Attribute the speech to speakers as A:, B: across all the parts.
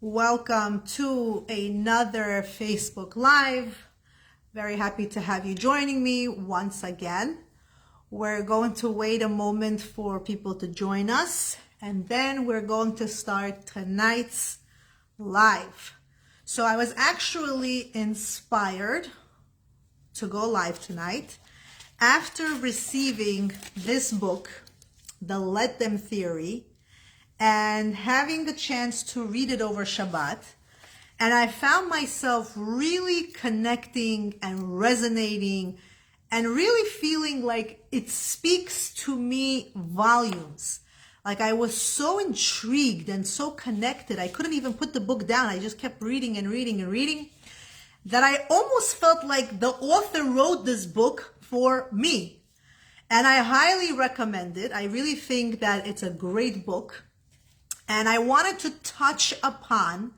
A: Welcome to another Facebook Live. Very happy to have you joining me once again. We're going to wait a moment for people to join us, and then we're going to start tonight's live. So I was actually inspired to go live tonight after receiving this book, The Let Them Theory, and having the chance to read it over Shabbat. And I found myself really connecting and resonating and really feeling like it speaks to me volumes. Like I was so intrigued and so connected. I couldn't even put the book down. I just kept reading and reading and reading that I almost felt like the author wrote this book for me. And I highly recommend it. I really think that it's a great book. And I wanted to touch upon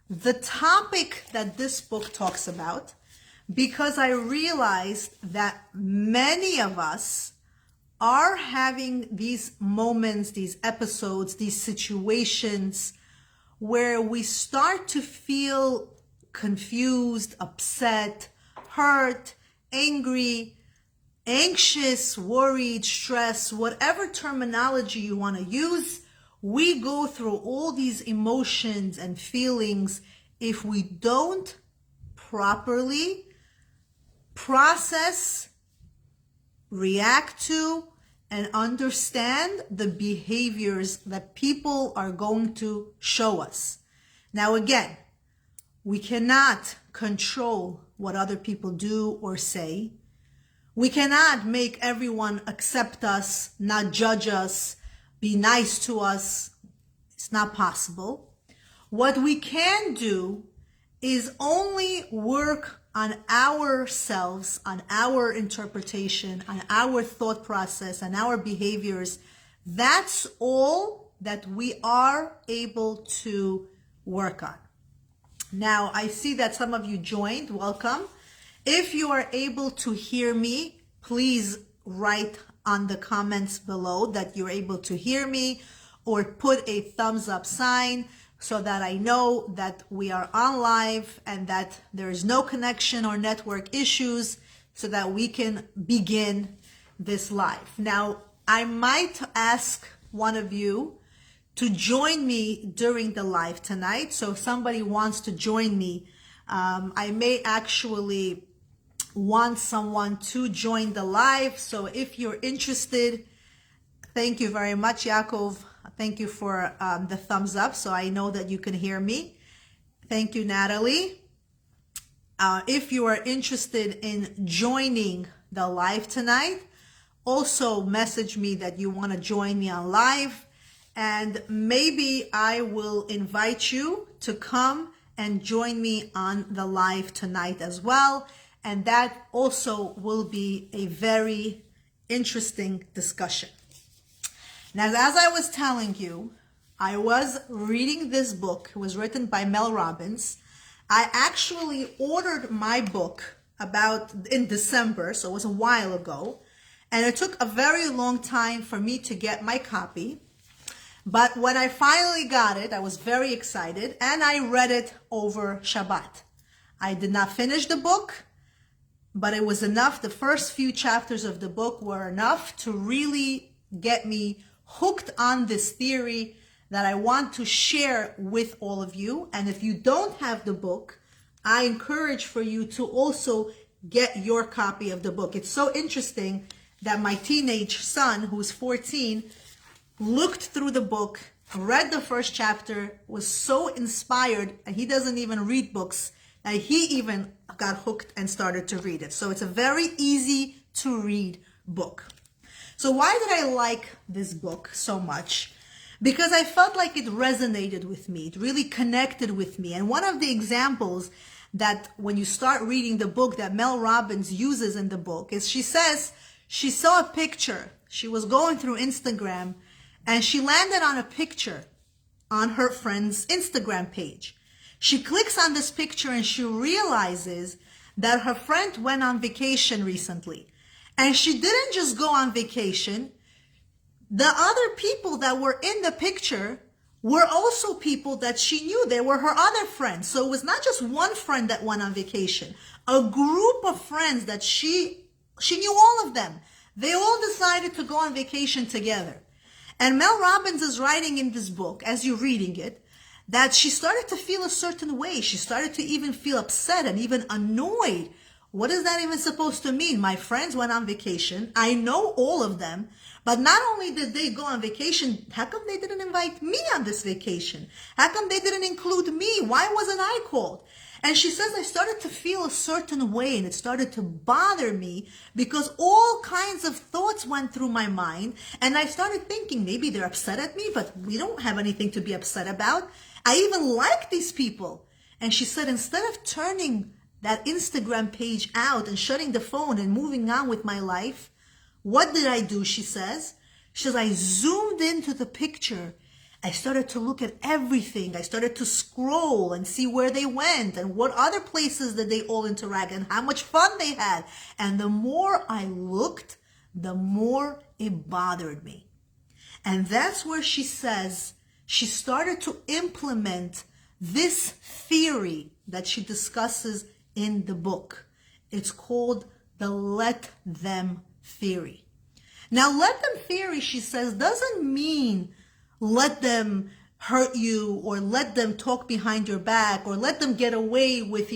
A: the topic that this book talks about because I realized that many of us are having these moments, these episodes, these situations where we start to feel confused, upset, hurt, angry, anxious, worried, stressed, whatever terminology you want to use. We go through all these emotions and feelings if we don't properly process, react to, and understand the behaviors that people are going to show us. Now again, we cannot control what other people do or say. We cannot make everyone accept us, not judge us, be nice to us. It's not possible. What we can do is only work on ourselves, on our interpretation, on our thought process, on our behaviors. That's all that we are able to work on. Now, I see that some of you joined. Welcome. If you are able to hear me, please write on the comments below that you're able to hear me, or put a thumbs up sign so that I know that we are on live and that there is no connection or network issues so that we can begin this live. Now, I might ask one of you to join me during the live tonight. So if somebody wants to join me, I may actually want someone to join the live. So if you're interested, thank you very much, Yaakov. Thank you for the thumbs up, so I know that you can hear me. Thank you, Natalie. If you are interested in joining the live tonight, also message me that you want to join me on live, and maybe I will invite you to come and join me on the live tonight as well. And that also will be a very interesting discussion. Now, as I was telling you, I was reading this book. It was written by Mel Robbins. I actually ordered my book in December, so it was a while ago. And it took a very long time for me to get my copy. But when I finally got it, I was very excited, and I read it over Shabbat. I did not finish the book, but it was enough. The first few chapters of the book were enough to really get me hooked on this theory that I want to share with all of you. And if you don't have the book, I encourage for you to also get your copy of the book. It's so interesting that my teenage son, who's 14, looked through the book, read the first chapter, was so inspired, and he doesn't even read books, and he even got hooked and started to read it. So it's a very easy to read book. So why did I like this book so much? Because I felt like it resonated with me. It really connected with me. And one of the examples that when you start reading the book that Mel Robbins uses in the book is she says she saw a picture. She was going through Instagram and she landed on a picture on her friend's Instagram page. She clicks on this picture and she realizes that her friend went on vacation recently. And she didn't just go on vacation. The other people that were in the picture were also people that she knew. They were her other friends. So it was not just one friend that went on vacation. A group of friends that she knew all of them. They all decided to go on vacation together. And Mel Robbins is writing in this book, as you're reading it, that she started to feel a certain way. She started to even feel upset and even annoyed. What is that even supposed to mean? My friends went on vacation. I know all of them. But not only did they go on vacation, how come they didn't invite me on this vacation? How come they didn't include me? Why wasn't I called? And she says, I started to feel a certain way, and it started to bother me because all kinds of thoughts went through my mind. And I started thinking, maybe they're upset at me, but we don't have anything to be upset about. I even like these people. And she said, instead of turning that Instagram page out and shutting the phone and moving on with my life, what did I do? She says, I zoomed into the picture. I started to look at everything. I started to scroll and see where they went and what other places did they all interact and how much fun they had. And the more I looked, the more it bothered me. And that's where she says she started to implement this theory that she discusses in the book. It's called the let them theory. Now, let them theory, she says, doesn't mean let them hurt you or let them talk behind your back or let them get away with,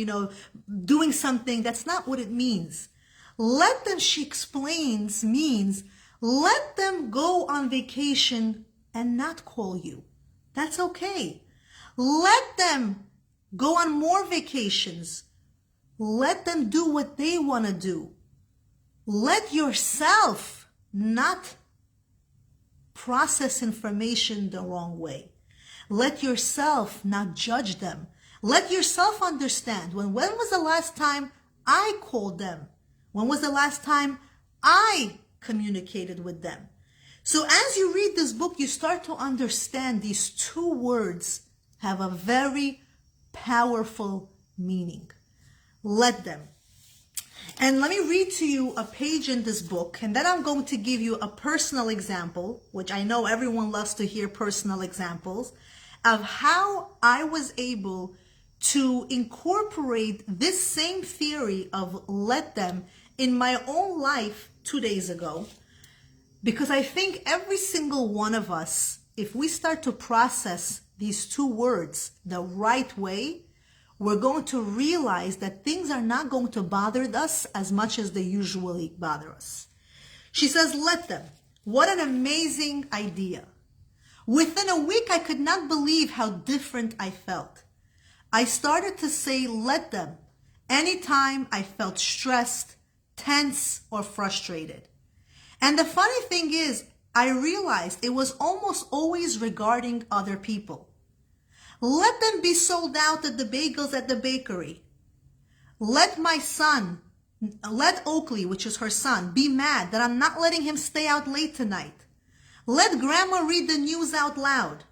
A: doing something. That's not what it means. Let them, she explains, means let them go on vacation and not call you. That's okay. Let them go on more vacations. Let them do what they want to do. Let yourself not process information the wrong way. Let yourself not judge them. Let yourself understand when was the last time I called them? When was the last time I communicated with them? So as you read this book, you start to understand these two words have a very powerful meaning. Let them. And let me read to you a page in this book, and then I'm going to give you a personal example, which I know everyone loves to hear personal examples, of how I was able to incorporate this same theory of let them in my own life 2 days ago. Because I think every single one of us, if we start to process these two words the right way, we're going to realize that things are not going to bother us as much as they usually bother us. She says, let them. What an amazing idea. Within a week, I could not believe how different I felt. I started to say, let them, anytime I felt stressed, tense, or frustrated. And the funny thing is, I realized it was almost always regarding other people. Let them be sold out at the bagels at the bakery. Let my son, let Oakley, which is her son, be mad that I'm not letting him stay out late tonight. Let grandma read the news out loud.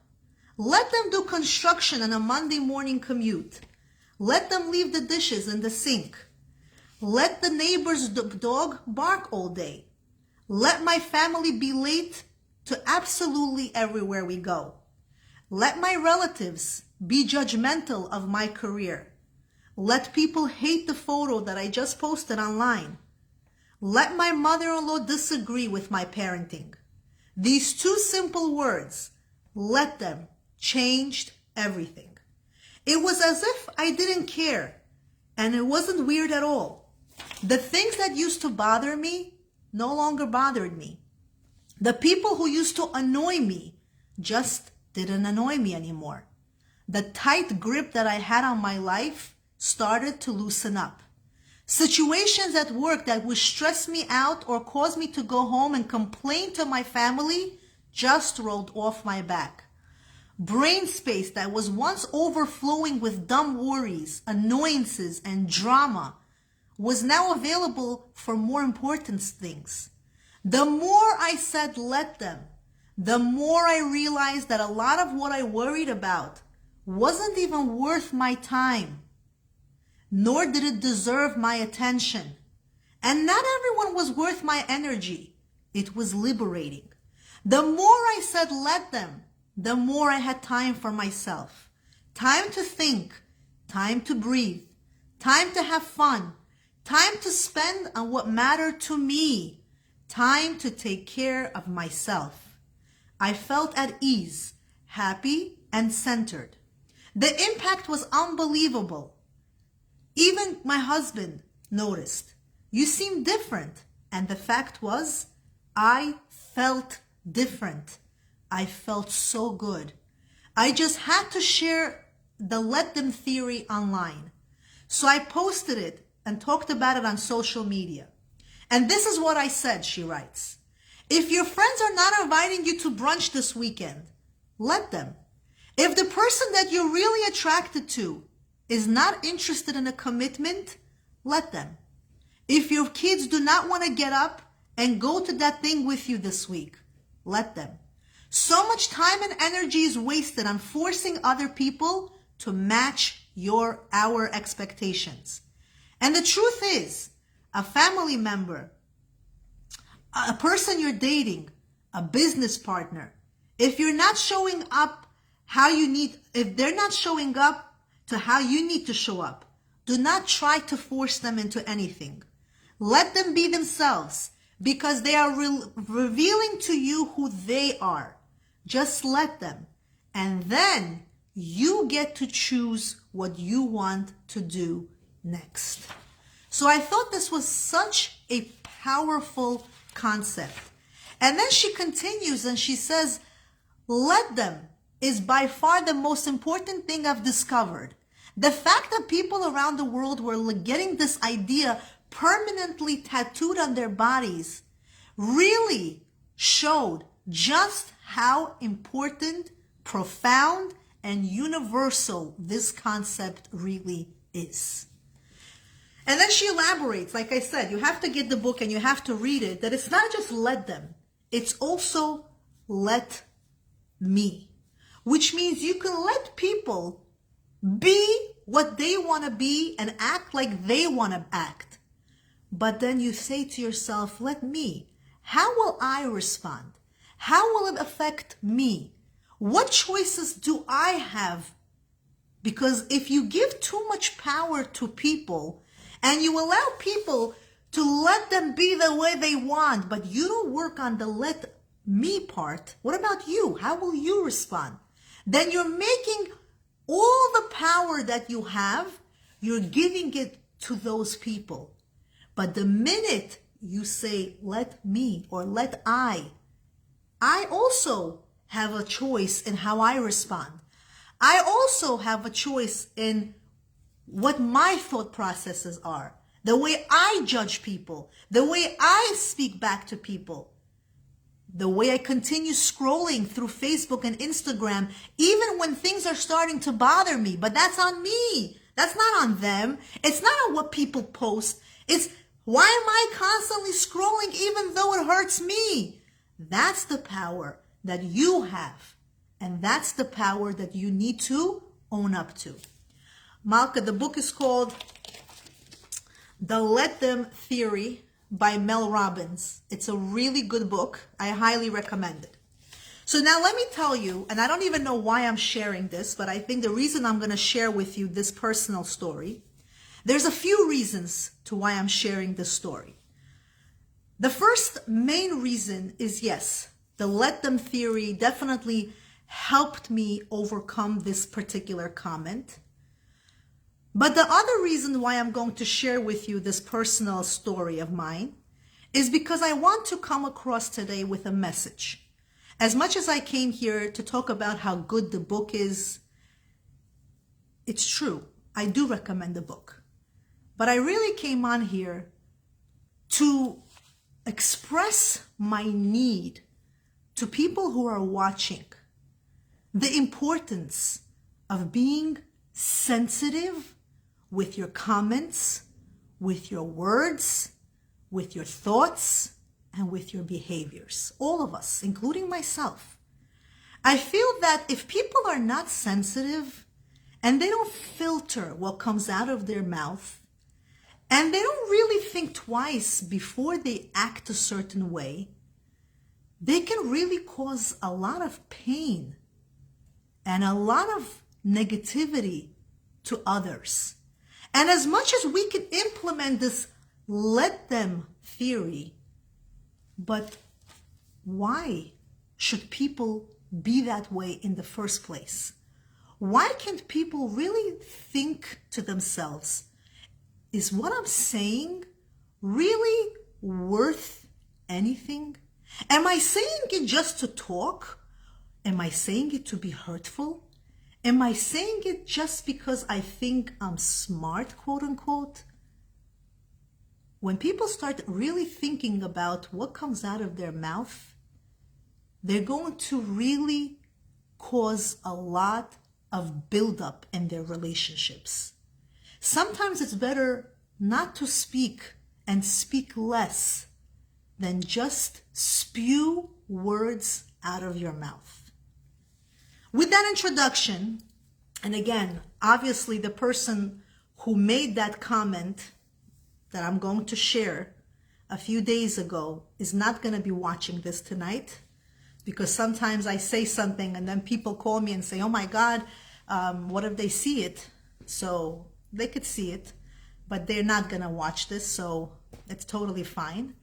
A: Let them do construction on a Monday morning commute. Let them leave the dishes in the sink. Let the neighbor's dog bark all day. Let my family be late to absolutely everywhere we go. Let my relatives be judgmental of my career. Let people hate the photo that I just posted online. Let my mother-in-law disagree with my parenting. These two simple words, let them, changed everything. It was as if I didn't care, and it wasn't weird at all. The things that used to bother me no longer bothered me. The people who used to annoy me just didn't annoy me anymore. The tight grip that I had on my life started to loosen up. Situations at work that would stress me out or cause me to go home and complain to my family just rolled off my back. Brain space that was once overflowing with dumb worries, annoyances, and drama was now available for more important things. The more I said let them, the more I realized that a lot of what I worried about wasn't even worth my time, nor did it deserve my attention. And not everyone was worth my energy. It was liberating. The more I said let them, the more I had time for myself. Time to think, time to breathe, time to have fun, time to spend on what mattered to me, time to take care of myself. I felt at ease, happy, and centered. The impact was unbelievable. Even my husband noticed, you seem different. And the fact was, I felt different. I felt so good. I just had to share the let them theory online. So I posted it and talked about it on social media. And this is what I said, she writes. If your friends are not inviting you to brunch this weekend, let them. If the person that you're really attracted to is not interested in a commitment, let them. If your kids do not want to get up and go to that thing with you this week, let them. So much time and energy is wasted on forcing other people to match our expectations. And the truth is, a family member, a person you're dating, a business partner, if you're not showing up if they're not showing up to how you need to show up, do not try to force them into anything. Let them be themselves because they are revealing to you who they are. Just let them. And then you get to choose what you want to do next. So I thought this was such a powerful concept. And then she continues and she says, let them is by far the most important thing I've discovered. The fact that people around the world were getting this idea permanently tattooed on their bodies really showed just how important, profound, and universal this concept really is. And then she elaborates, like I said, you have to get the book and you have to read it, that it's not just let them, it's also let me. Which means you can let people be what they want to be and act like they want to act. But then you say to yourself, let me. How will I respond? How will it affect me? What choices do I have? Because if you give too much power to people and you allow people to let them be the way they want, but you don't work on the let me part, what about you? How will you respond? Then you're making all the power that you have, you're giving it to those people. But the minute you say, let me or let I also have a choice in how I respond. I also have a choice in what my thought processes are, the way I judge people, the way I speak back to people. The way I continue scrolling through Facebook and Instagram, even when things are starting to bother me. But that's on me. That's not on them. It's not on what people post. It's why am I constantly scrolling even though it hurts me? That's the power that you have. And that's the power that you need to own up to. Malka, the book is called The Let Them Theory by Mel Robbins. It's a really good book. I highly recommend it. So now let me tell you, and I don't even know why I'm sharing this, but I think the reason I'm going to share with you this personal story, there's a few reasons to why I'm sharing this story. The first main reason is, yes, the let them theory definitely helped me overcome this particular comment. But the other reason why I'm going to share with you this personal story of mine is because I want to come across today with a message. As much as I came here to talk about how good the book is, it's true. I do recommend the book. But I really came on here to express my need to people who are watching the importance of being sensitive with your comments, with your words, with your thoughts, and with your behaviors. All of us, including myself. I feel that if people are not sensitive and they don't filter what comes out of their mouth, and they don't really think twice before they act a certain way, they can really cause a lot of pain and a lot of negativity to others. And as much as we can implement this let them theory, but why should people be that way in the first place? Why can't people really think to themselves, is what I'm saying really worth anything? Am I saying it just to talk? Am I saying it to be hurtful? Am I saying it just because I think I'm smart, quote unquote? When people start really thinking about what comes out of their mouth, they're going to really cause a lot of buildup in their relationships. Sometimes it's better not to speak and speak less than just spew words out of your mouth. With that introduction, and again, obviously the person who made that comment that I'm going to share a few days ago is not going to be watching this tonight, because sometimes I say something and then people call me and say, oh my God, what if they see it? So they could see it, but they're not going to watch this, so it's totally fine.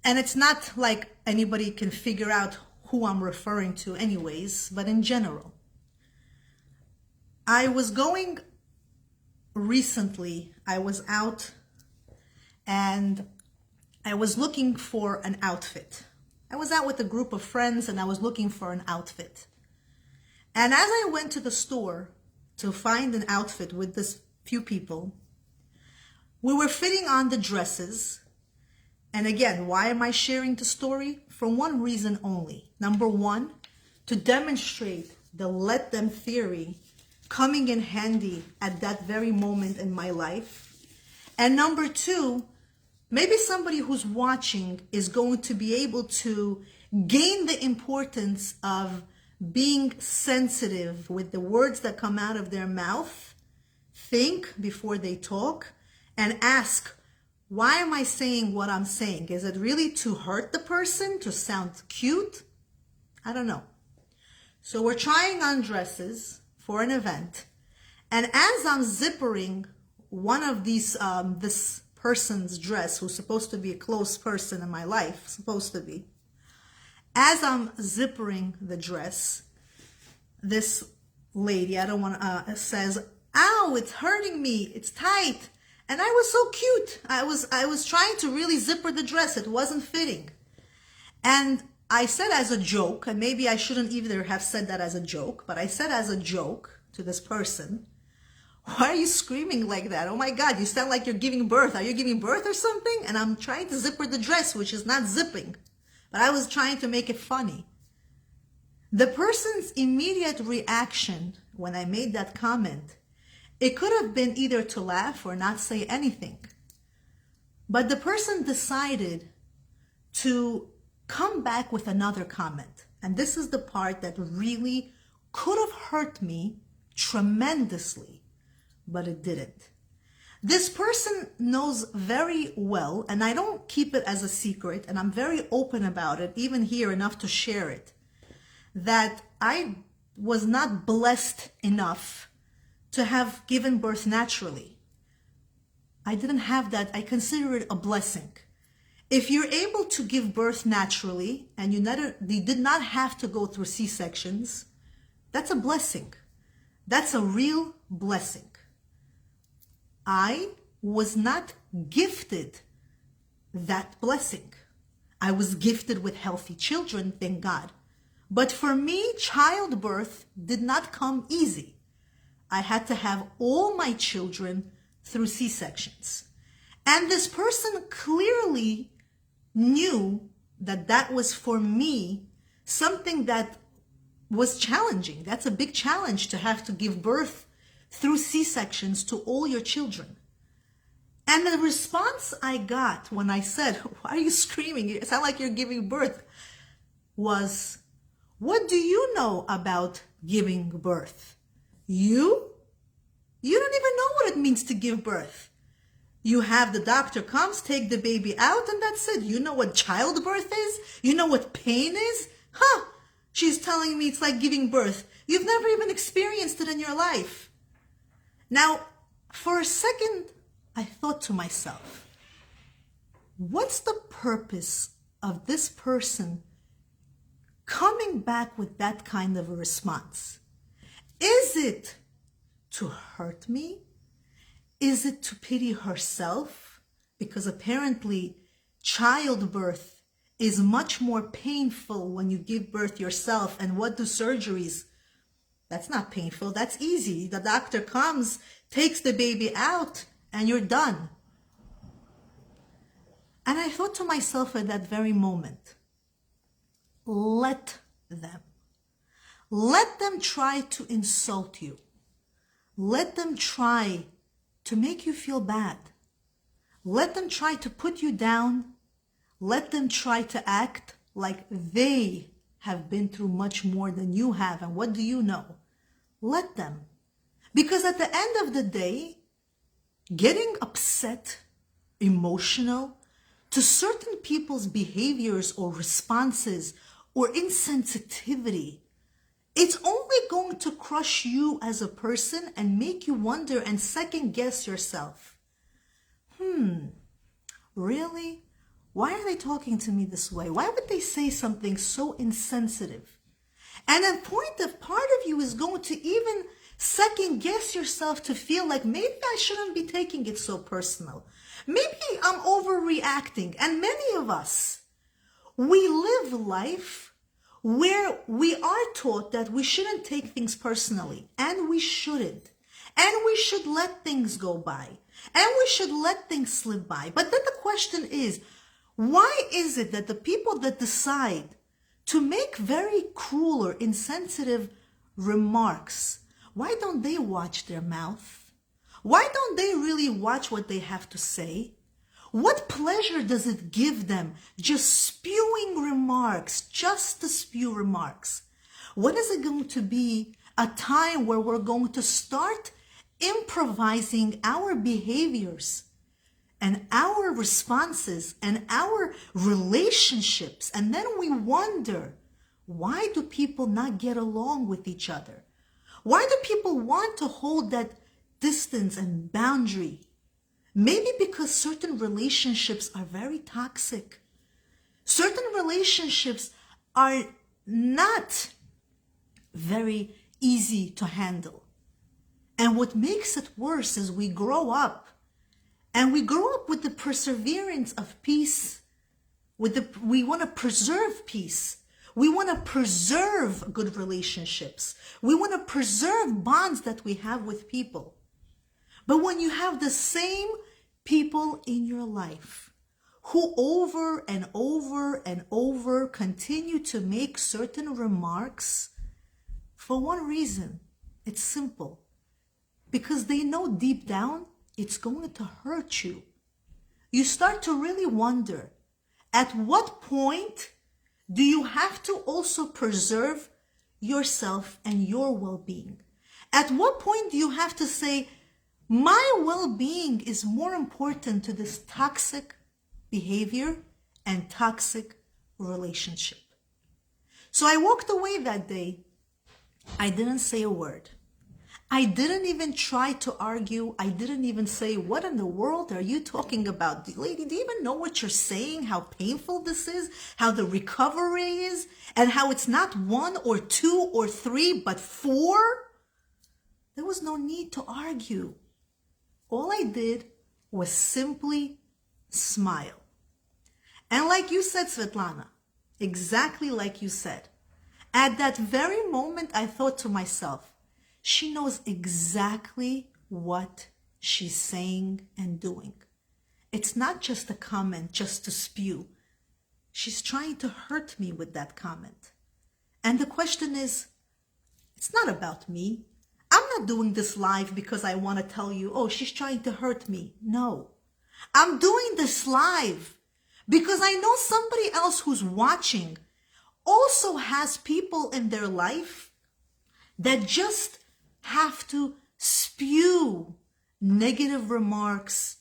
A: And it's not like anybody can figure out who I'm referring to anyways, but in general. I was going recently, I was out and I was looking for an outfit. I was out with a group of friends and I was looking for an outfit. And as I went to the store to find an outfit with this few people, we were fitting on the dresses. And again, why am I sharing the story? For one reason only. Number one, to demonstrate the let them theory coming in handy at that very moment in my life. And number two, maybe somebody who's watching is going to be able to gain the importance of being sensitive with the words that come out of their mouth, think before they talk, and ask, why am I saying what I'm saying? Is it really to hurt the person, to sound cute? I don't know. So we're trying on dresses for an event. And as I'm zippering one of these, this person's dress, who's supposed to be a close person in my life, supposed to be, as I'm zippering the dress, this lady, I don't want to, says, ow, it's hurting me, it's tight. And I was so cute. I was trying to really zipper the dress. It wasn't fitting. And I said as a joke, and maybe I shouldn't either have said that as a joke, but I said as a joke to this person, why are you screaming like that? Oh my God, you sound like you're giving birth. Are you giving birth or something? And I'm trying to zipper the dress, which is not zipping. But I was trying to make it funny. The person's immediate reaction when I made that comment, it could have been either to laugh or not say anything. But the person decided to come back with another comment. And this is the part that really could have hurt me tremendously, but it didn't. This person knows very well, and I don't keep it as a secret, and I'm very open about it, even here enough to share it, that I was not blessed enough to have given birth naturally. I didn't have that. I consider it a blessing. If you're able to give birth naturally and you did not have to go through C-sections, that's a blessing. That's a real blessing. I was not gifted that blessing. I was gifted with healthy children, thank God. But for me, childbirth did not come easy. I had to have all my children through C-sections. And this person clearly knew that that was for me something that was challenging. That's a big challenge to have to give birth through C-sections to all your children. And the response I got when I said, why are you screaming? You sound like you're giving birth, was, what do you know about giving birth? You don't even know what it means to give birth. You have the doctor comes, take the baby out, and that's it. You know what childbirth is? You know what pain is? Huh? She's telling me it's like giving birth. You've never even experienced it in your life. Now, for a second, I thought to myself, what's the purpose of this person coming back with that kind of a response? Is it to hurt me? Is it to pity herself? Because apparently childbirth is much more painful when you give birth yourself. And what do surgeries? That's not painful. That's easy. The doctor comes, takes the baby out, and you're done. And I thought to myself at that very moment, let them. Let them try to insult you. Let them try to make you feel bad. Let them try to put you down. Let them try to act like they have been through much more than you have. And what do you know? Let them. Because at the end of the day, getting upset, emotional to certain people's behaviors or responses or insensitivity, it's only going to crush you as a person and make you wonder and second guess yourself. Really? Why are they talking to me this way? Why would they say something so insensitive? And a point of part of you is going to even second guess yourself to feel like maybe I shouldn't be taking it so personal. Maybe I'm overreacting. And many of us, we live life where we are taught that we shouldn't take things personally, and we shouldn't. And we should let things go by. And we should let things slip by. But then the question is, why is it that the people that decide to make very cruel or insensitive remarks, why don't they watch their mouth? Why don't they really watch what they have to say? What pleasure does it give them just spewing remarks, just to spew remarks? When is it going to be a time where we're going to start improvising our behaviors and our responses and our relationships? And then we wonder, why do people not get along with each other? Why do people want to hold that distance and boundary? Maybe because certain relationships are very toxic. Certain relationships are not very easy to handle. And what makes it worse is we grow up, and we grow up with the perseverance of peace. We want to preserve peace. We want to preserve good relationships. We want to preserve bonds that we have with people. But when you have the same people in your life who over and over and over continue to make certain remarks, for one reason, it's simple. Because they know deep down it's going to hurt you. You start to really wonder, at what point do you have to also preserve yourself and your well-being? At what point do you have to say, my well-being is more important to this toxic behavior and toxic relationship? So I walked away that day. I didn't say a word. I didn't even try to argue. I didn't even say, what in the world are you talking about? Lady, do you even know what you're saying? How painful this is? How the recovery is? And how it's not 1 or 2 or 3, but 4? There was no need to argue. All I did was simply smile. And like you said, Svetlana, exactly like you said, at that very moment, I thought to myself, she knows exactly what she's saying and doing. It's not just a comment just to spew. She's trying to hurt me with that comment. And the question is, it's not about me. I'm not doing this live because I want to tell you, oh, she's trying to hurt me. No, I'm doing this live because I know somebody else who's watching also has people in their life that just have to spew negative remarks,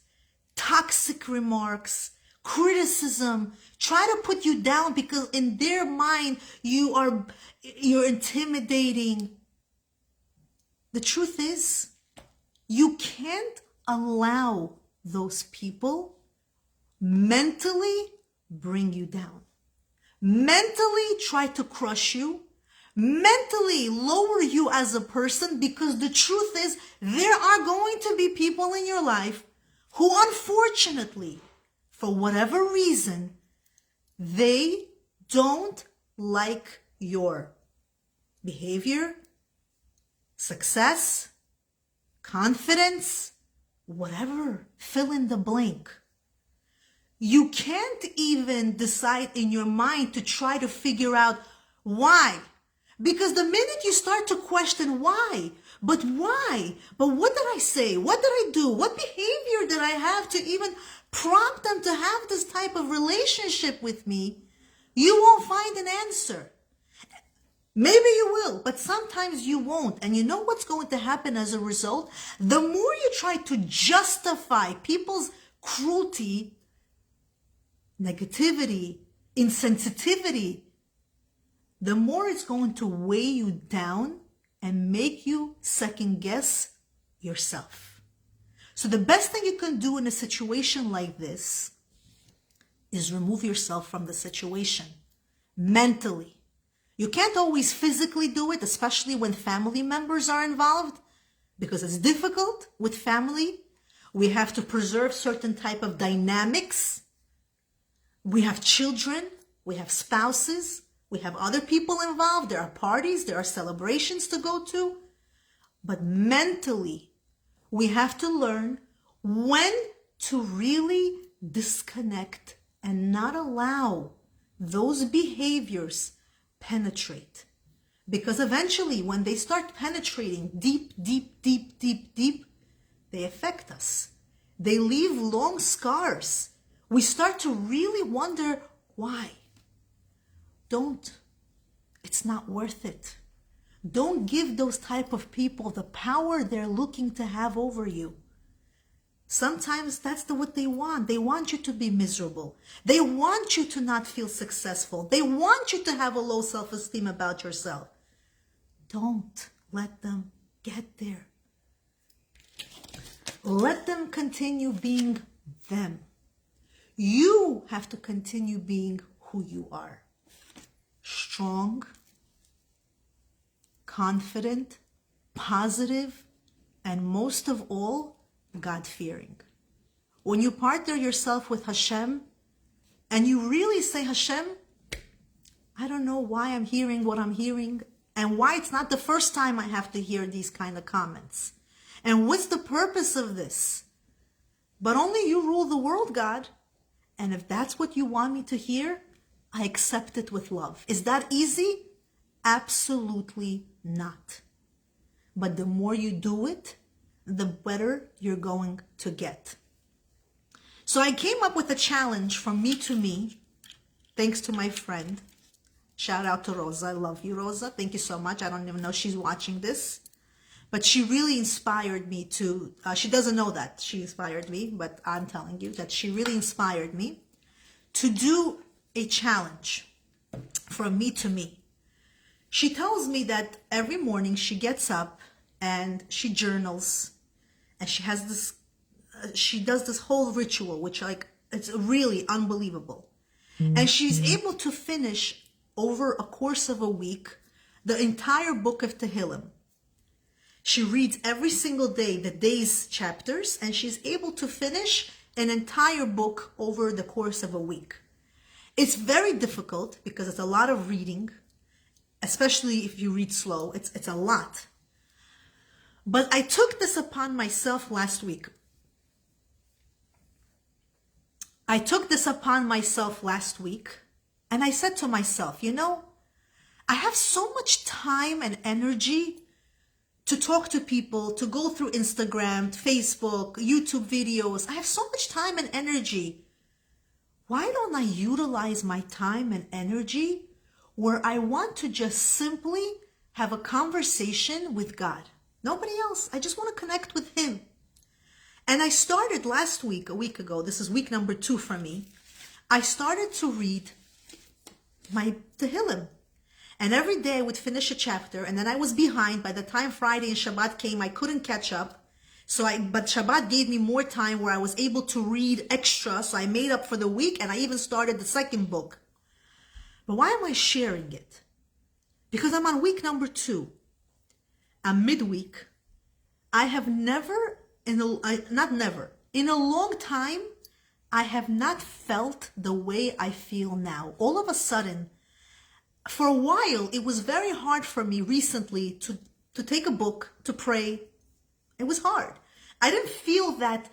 A: toxic remarks, criticism, try to put you down because in their mind you're intimidating. the truth is, you can't allow those people mentally bring you down, mentally try to crush you, mentally lower you as a person, because the truth is, there are going to be people in your life who, unfortunately, for whatever reason, they don't like your behavior, success, confidence, whatever, fill in the blank. You can't even decide in your mind to try to figure out why. Because the minute you start to question why, but what did I say? What did I do? What behavior did I have to even prompt them to have this type of relationship with me? You won't find an answer. Maybe you will, but sometimes you won't. And you know what's going to happen as a result? The more you try to justify people's cruelty, negativity, insensitivity, the more it's going to weigh you down and make you second guess yourself. So the best thing you can do in a situation like this is remove yourself from the situation mentally. You can't always physically do it, especially when family members are involved, because it's difficult with family. We have to preserve certain type of dynamics. We have children, we have spouses, we have other people involved. There are parties, there are celebrations to go to. But mentally, we have to learn when to really disconnect and not allow those behaviors penetrate. Because eventually, when they start penetrating deep, they affect us. They leave long scars. We start to really wonder why. Don't. It's not worth it. Don't give those type of people the power they're looking to have over you. Sometimes that's what they want. They want you to be miserable. They want you to not feel successful. They want you to have a low self-esteem about yourself. Don't let them get there. Let them continue being them. You have to continue being who you are. Strong, confident, positive, and most of all, God-fearing. When you partner yourself with Hashem and you really say, Hashem, I don't know why I'm hearing what I'm hearing and why it's not the first time I have to hear these kind of comments. And what's the purpose of this? But only you rule the world, God. And if that's what you want me to hear, I accept it with love. Is that easy? Absolutely not. But the more you do it, the better you're going to get. So I came up with a challenge from me to me, thanks to my friend. Shout out to Rosa. I love you, Rosa. Thank you so much. I don't even know she's watching this. But she really inspired me to, she doesn't know that she inspired me, but I'm telling you that she really inspired me to do a challenge from me to me. She tells me that every morning she gets up and she journals and she has this, she does this whole ritual, which it's really unbelievable. And she's able to finish over a course of a week, the entire book of Tehillim. She reads every single day the day's chapters, and she's able to finish an entire book over the course of a week. It's very difficult because it's a lot of reading, especially if you read slow. It's a lot. But I took this upon myself last week. I took this upon myself last week, and I said to myself, you know, I have so much time and energy to talk to people, to go through Instagram, Facebook, YouTube videos. I have so much time and energy. Why don't I utilize my time and energy where I want to just simply have a conversation with God? Nobody else. I just want to connect with Him. And I started last week, a week ago, this is week number 2 for me. I started to read my Tehillim. And every day I would finish a chapter, and then I was behind. By the time Friday and Shabbat came, I couldn't catch up. But Shabbat gave me more time where I was able to read extra, so I made up for the week, and I even started the second book. But why am I sharing it? Because I'm on week number 2. I'm midweek. I have never, in a long time, I have not felt the way I feel now. All of a sudden, for a while, it was very hard for me recently to take a book, to pray. It was hard. I didn't feel that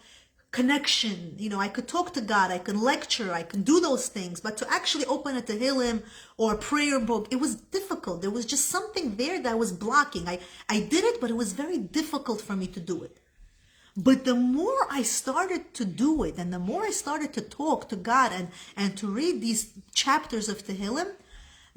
A: connection. I could talk to God, I could lecture, I could do those things, but to actually open a Tehillim or a prayer book, it was difficult. There was just something there that was blocking. I did it, but it was very difficult for me to do it. But the more I started to do it, and the more I started to talk to God and to read these chapters of Tehillim,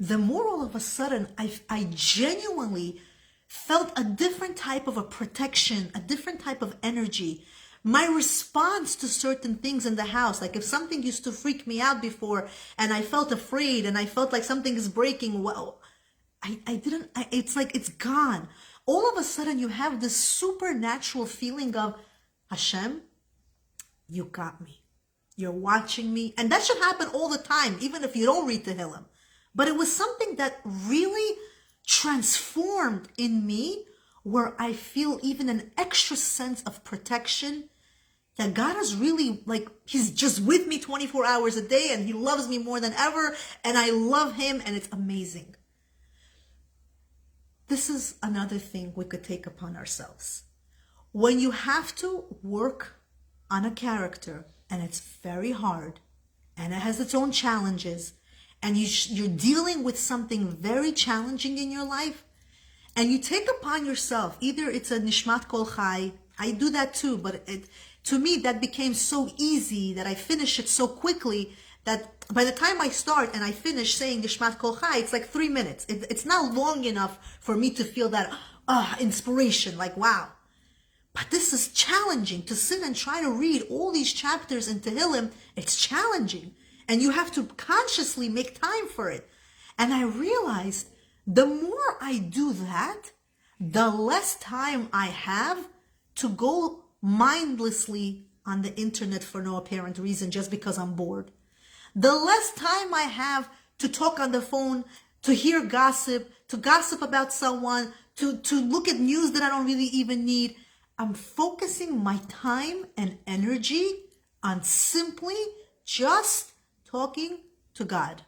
A: the more all of a sudden I genuinely felt a different type of a protection, a different type of energy. My response to certain things in the house, like if something used to freak me out before and I felt afraid and I felt like something is breaking, well, it's like it's gone. All of a sudden you have this supernatural feeling of, Hashem, you got me. You're watching me. And that should happen all the time, even if you don't read Tehillim. But it was something that really transformed in me, where I feel even an extra sense of protection, that God is really like, he's just with me 24 hours a day, and he loves me more than ever, and I love him, and it's amazing. This is another thing we could take upon ourselves. When you have to work on a character, and it's very hard, and it has its own challenges, and you're dealing with something very challenging in your life, and you take upon yourself, either it's a Nishmat Kol Chai, I do that too, but to me that became so easy that I finish it so quickly that by the time I start and I finish saying Nishmat Kol Chai, it's like 3 minutes. It's not long enough for me to feel that inspiration, like wow. But this is challenging, to sit and try to read all these chapters in Tehillim. It's challenging, and you have to consciously make time for it. And I realized the more I do that, the less time I have to go mindlessly on the internet for no apparent reason, just because I'm bored. The less time I have to talk on the phone, to hear gossip, to gossip about someone, to look at news that I don't really even need. I'm focusing my time and energy on simply just talking to God.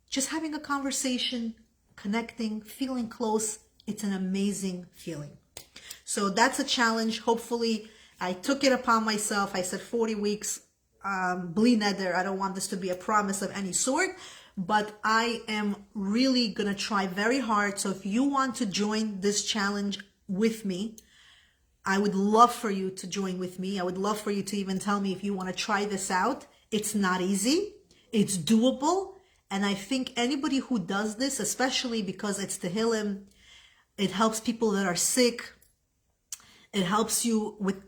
A: Just having a conversation, connecting, feeling close. It's an amazing feeling. So that's a challenge. Hopefully I took it upon myself. I said 40 weeks, bli neder. I don't want this to be a promise of any sort, but I am really going to try very hard. So if you want to join this challenge with me, I would love for you to join with me. I would love for you to even tell me if you want to try this out. It's not easy. It's doable. And I think anybody who does this, especially because it's Tehillim, it helps people that are sick. It helps you with,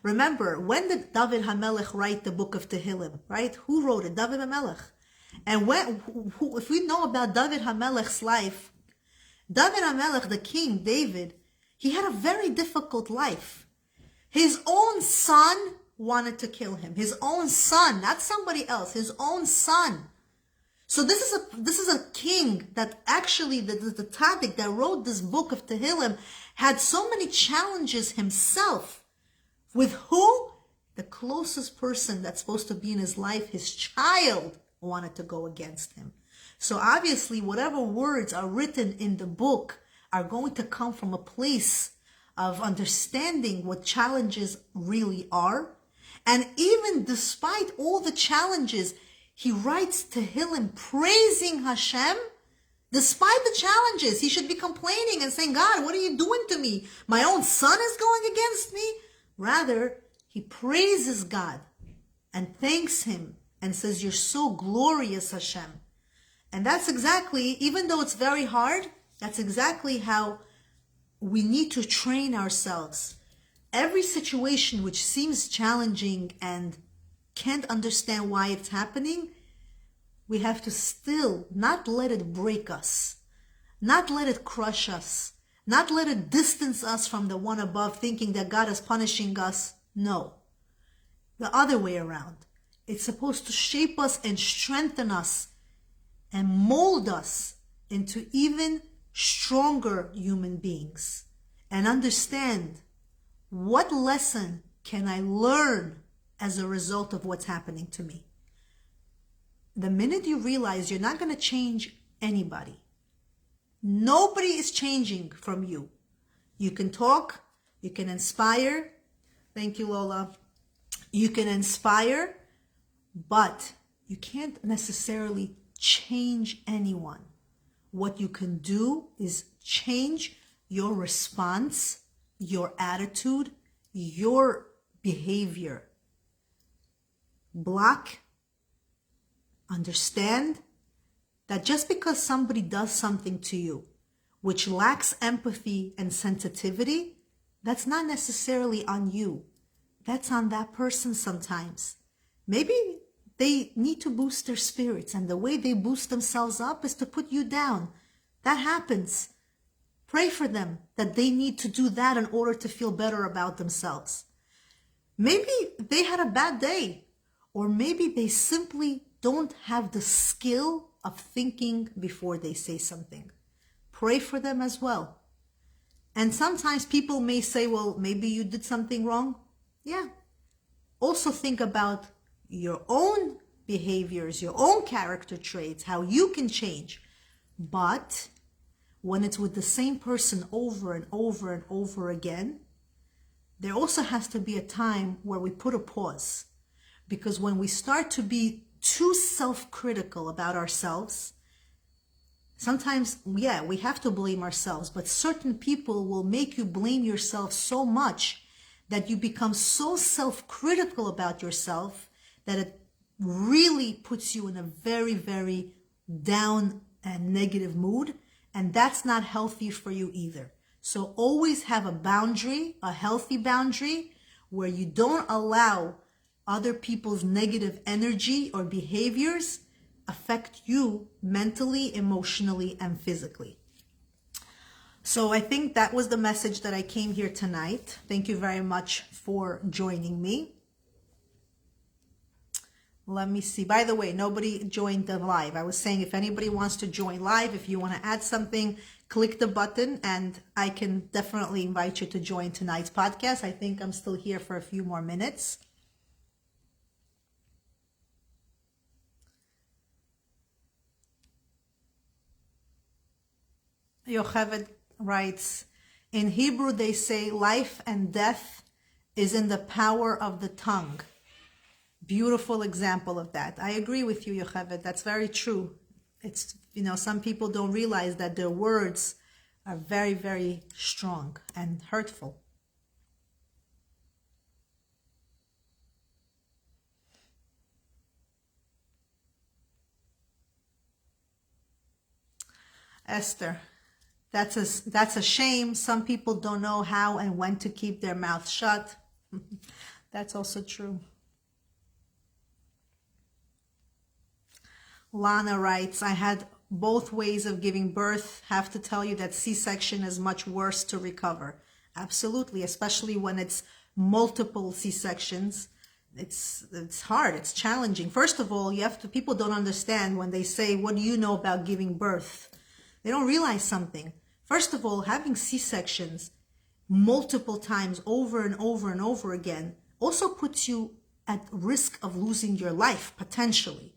A: remember, when did David HaMelech write the book of Tehillim, right? Who wrote it? David HaMelech. And if we know about David HaMelech's life, David HaMelech, the king, David, he had a very difficult life. His own son wanted to kill him. His own son, not somebody else, his own son. So this is a king that actually, the tzaddik that wrote this book of Tehillim had so many challenges himself. With who? The closest person that's supposed to be in his life, his child, wanted to go against him. So obviously, whatever words are written in the book are going to come from a place of understanding what challenges really are. And even despite all the challenges, he writes Tehillim praising Hashem. Despite the challenges, he should be complaining and saying, God, what are you doing to me? My own son is going against me? Rather, he praises God and thanks him and says, you're so glorious, Hashem. And that's exactly, even though it's very hard, that's exactly how we need to train ourselves. Every situation which seems challenging and can't understand why it's happening, we have to still not let it break us, not let it crush us, not let it distance us from the one above, thinking that God is punishing us. No, the other way around. It's supposed to shape us and strengthen us and mold us into even stronger human beings, and understand what lesson can I learn as a result of what's happening to me. The minute you realize you're not going to change anybody, nobody is changing from you. You can talk, you can inspire. Thank you, Lola. You can inspire, but you can't necessarily change anyone. What you can do is change your response, your attitude, your behavior. Block. Understand that just because somebody does something to you which lacks empathy and sensitivity, that's not necessarily on you. That's on that person sometimes. Maybe they need to boost their spirits, and the way they boost themselves up is to put you down. That happens. Pray for them that they need to do that in order to feel better about themselves. Maybe they had a bad day, or maybe they simply don't have the skill of thinking before they say something. Pray for them as well. And sometimes people may say, well, maybe you did something wrong. Yeah. Also think about your own behaviors, your own character traits, how you can change. But when it's with the same person over and over and over again, there also has to be a time where we put a pause. Because when we start to be too self-critical about ourselves, sometimes, yeah, we have to blame ourselves, but certain people will make you blame yourself so much that you become so self-critical about yourself that it really puts you in a very, very down and negative mood. And that's not healthy for you either. So always have a boundary, a healthy boundary, where you don't allow other people's negative energy or behaviors affect you mentally, emotionally, and physically. So I think that was the message that I came here tonight. Thank you very much for joining me. Let me see. By the way, nobody joined the live. I was saying if anybody wants to join live, if you want to add something, click the button and I can definitely invite you to join tonight's podcast. I think I'm still here for a few more minutes. Yocheved writes, in Hebrew they say life and death is in the power of the tongue. Beautiful example of that. I agree with you, Yocheved. That's very true. It's, some people don't realize that their words are very, very strong and hurtful. Esther, that's a shame. Some people don't know how and when to keep their mouth shut. That's also true. Lana writes, I had both ways of giving birth. Have to tell you that C-section is much worse to recover. Absolutely, especially when it's multiple C-sections. It's hard, it's challenging. First of all, people don't understand when they say, what do you know about giving birth? They don't realize something. First of all, having C-sections multiple times over and over and over again also puts you at risk of losing your life, potentially.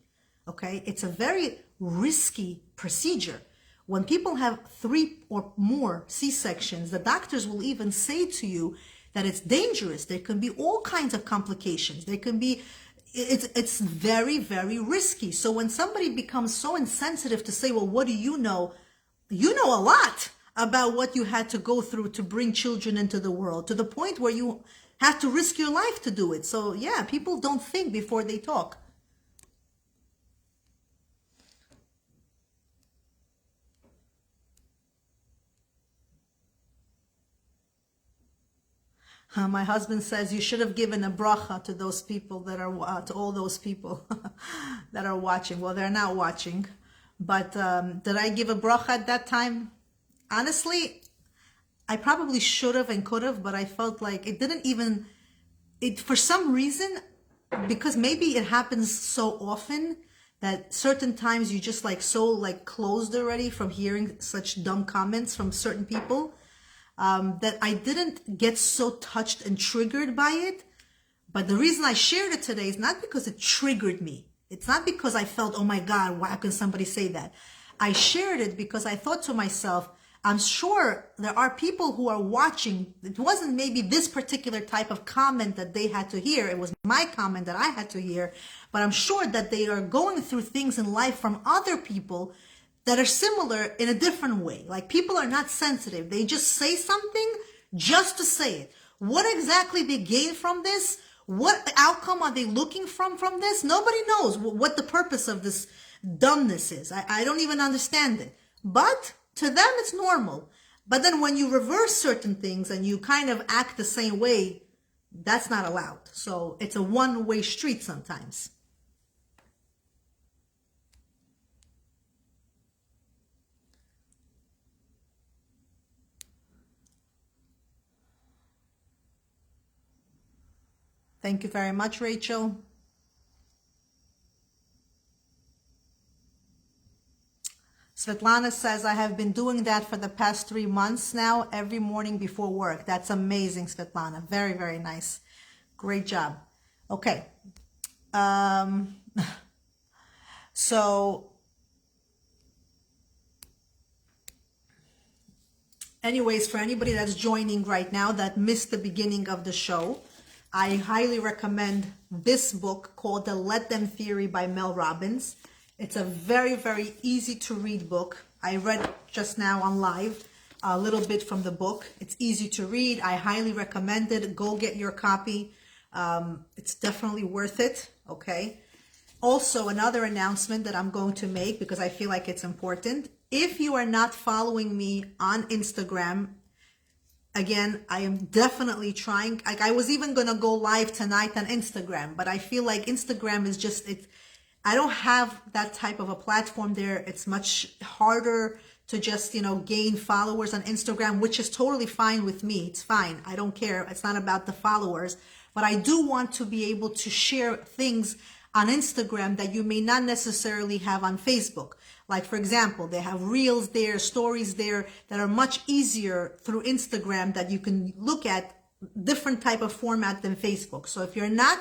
A: Okay? It's a very risky procedure. When people have 3 or more C-sections, the doctors will even say to you that it's dangerous. There can be all kinds of complications. It's very, very risky. So when somebody becomes so insensitive to say, well, what do you know? You know a lot about what you had to go through to bring children into the world, to the point where you had to risk your life to do it. So yeah, people don't think before they talk. My husband says you should have given a bracha to those people that are to all those people that are watching. Well, they're not watching, but did I give a bracha at that time? Honestly, I probably should have and could have, but I felt like it didn't even. It for some reason, because maybe it happens so often that certain times you just like so like closed already from hearing such dumb comments from certain people. That I didn't get so touched and triggered by it. But the reason I shared it today is not because it triggered me. It's not because I felt, oh my God, why can somebody say that? I shared it because I thought to myself, I'm sure there are people who are watching. It wasn't maybe this particular type of comment that they had to hear. It was my comment that I had to hear. But I'm sure that they are going through things in life from other people that are similar in a different way. Like people are not sensitive. They just say something just to say it. What exactly they gain from this? What outcome are they looking from this? Nobody knows what the purpose of this dumbness is. I don't even understand it. But to them, it's normal. But then when you reverse certain things and you kind of act the same way, that's not allowed. So it's a one-way street sometimes. Thank you very much, Rachel. Svetlana says, I have been doing that for the past 3 months now, every morning before work. That's amazing, Svetlana. Very, very nice. Great job. Okay. So, anyways, for anybody that's joining right now that missed the beginning of the show, I highly recommend this book called The Let Them Theory by Mel Robbins. It's a very, very easy to read book. I read just now on live a little bit from the book. It's easy to read. I highly recommend it. Go get your copy. It's definitely worth it. Okay. Also, another announcement that I'm going to make because I feel like it's important. If you are not following me on Instagram, again, I am definitely trying. Like I was even going to go live tonight on Instagram, but I feel like Instagram is just, I don't have that type of a platform there. It's much harder to just, gain followers on Instagram, which is totally fine with me. It's fine. I don't care. It's not about the followers, but I do want to be able to share things on Instagram that you may not necessarily have on Facebook. Like, for example, they have reels there, stories there that are much easier through Instagram that you can look at different type of format than Facebook. So if you're not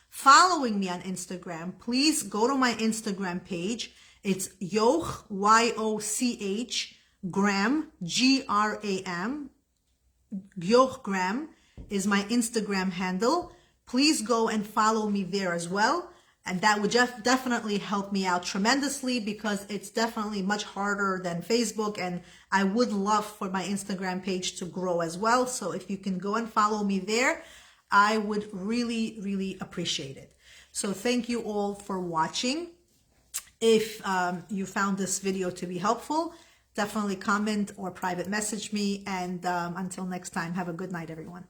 A: following me on Instagram, please go to my Instagram page. It's Yoch, Y-O-C-H, Gram, G-R-A-M. Yoch Gram is my Instagram handle. Please go and follow me there as well. And that would just definitely help me out tremendously because it's definitely much harder than Facebook. And I would love for my Instagram page to grow as well. So if you can go and follow me there, I would really, really appreciate it. So thank you all for watching. If you found this video to be helpful, definitely comment or private message me. And until next time, have a good night, everyone.